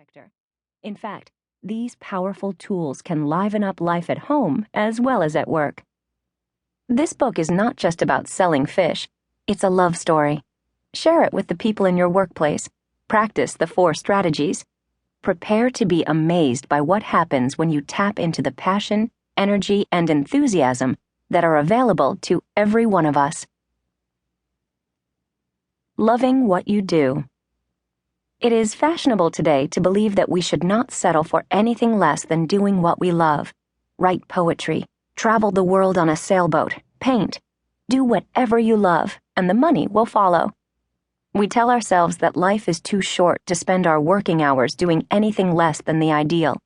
sector. In fact, these powerful tools can liven up life at home as well as at work. This book is not just about selling fish, it's a love story. Share it with the people in your workplace. Practice the 4 strategies. Prepare to be amazed by what happens when you tap into the passion, energy, and enthusiasm that are available to every one of us. Loving what you do. It is fashionable today to believe that we should not settle for anything less than doing what we love. Write poetry, travel the world on a sailboat, paint. Do whatever you love, and the money will follow. We tell ourselves that life is too short to spend our working hours doing anything less than the ideal,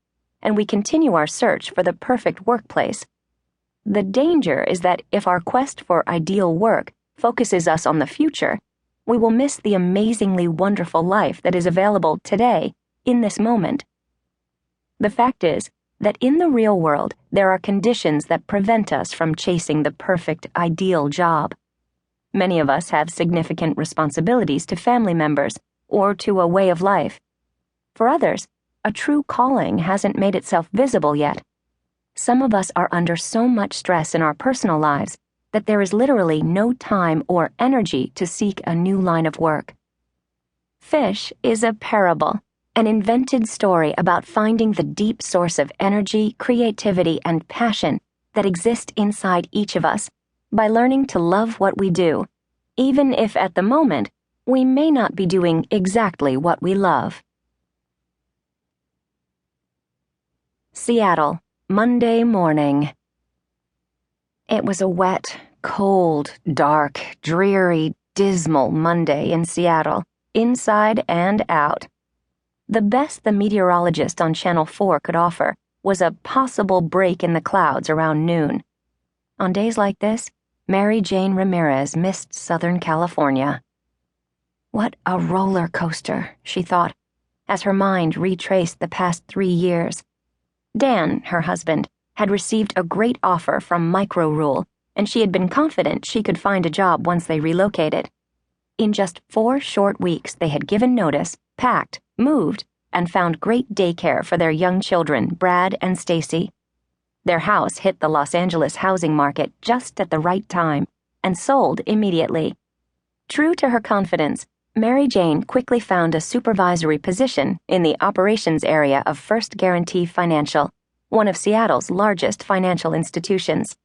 and we continue our search for the perfect workplace. The danger is that if our quest for ideal work focuses us on the future, we will miss the amazingly wonderful life that is available today, in this moment. The fact is that in the real world, there are conditions that prevent us from chasing the perfect, ideal job. Many of us have significant responsibilities to family members or to a way of life. For others, a true calling hasn't made itself visible yet. Some of us are under so much stress in our personal lives that there is literally no time or energy to seek a new line of work. Fish is a parable, an invented story about finding the deep source of energy, creativity, and passion that exist inside each of us by learning to love what we do, even if at the moment we may not be doing exactly what we love. Seattle, Monday morning. It was a wet, cold, dark, dreary, dismal Monday in Seattle, inside and out. The best the meteorologist on Channel 4 could offer was a possible break in the clouds around noon. On days like this, Mary Jane Ramirez missed Southern California. What a roller coaster, she thought, as her mind retraced the past 3 years. Dan, her husband, had received a great offer from Microrule, and she had been confident she could find a job once they relocated. In just 4 short weeks, they had given notice, packed, moved, and found great daycare for their young children, Brad and Stacy. Their house hit the Los Angeles housing market just at the right time and sold immediately. True to her confidence, Mary Jane quickly found a supervisory position in the operations area of First Guarantee Financial, one of Seattle's largest financial institutions.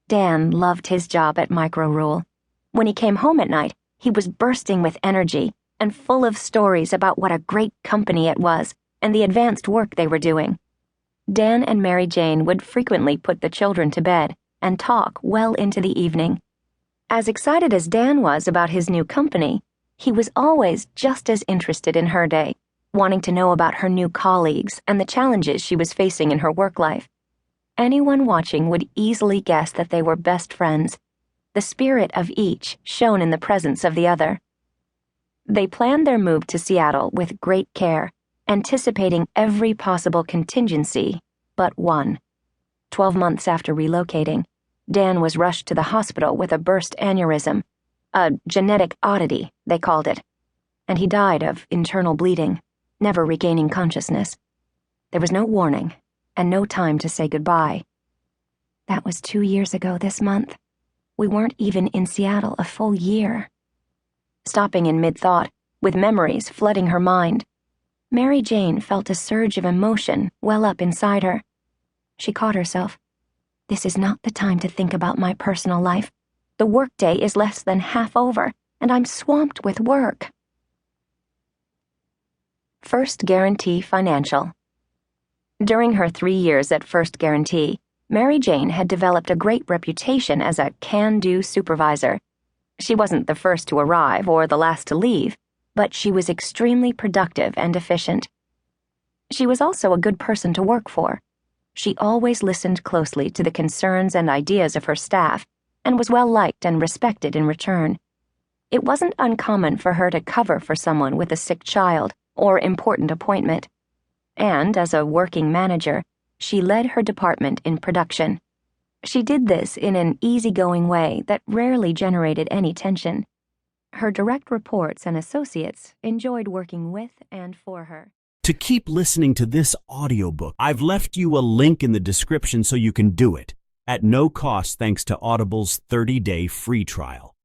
Dan loved his job at Microrule. When he came home at night, he was bursting with energy and full of stories about what a great company it was and the advanced work they were doing. Dan and Mary Jane would frequently put the children to bed and talk well into the evening. As excited as Dan was about his new company, he was always just as interested in her day, wanting to know about her new colleagues and the challenges she was facing in her work life. Anyone watching would easily guess that they were best friends, the spirit of each shown in the presence of the other. They planned their move to Seattle with great care, anticipating every possible contingency but one. 12 months after relocating, Dan was rushed to the hospital with a burst aneurysm, a genetic oddity, they called it, and he died of internal bleeding, never regaining consciousness. There was no warning, and no time to say goodbye. That was 2 years ago this month. We weren't even in Seattle a full year. Stopping in mid-thought, with memories flooding her mind, Mary Jane felt a surge of emotion well up inside her. She caught herself. This is not the time to think about my personal life. The workday is less than half over, and I'm swamped with work. First Guarantee Financial. During her 3 years at First Guarantee, Mary Jane had developed a great reputation as a can-do supervisor. She wasn't the first to arrive or the last to leave, but she was extremely productive and efficient. She was also a good person to work for. She always listened closely to the concerns and ideas of her staff and was well liked and respected in return. It wasn't uncommon for her to cover for someone with a sick child or important appointment. And as a working manager, she led her department in production. She did this in an easygoing way that rarely generated any tension. Her direct reports and associates enjoyed working with and for her. to keep listening to this audiobook. I've left you a link in the description so you can do it, at no cost thanks to Audible's 30-day free trial.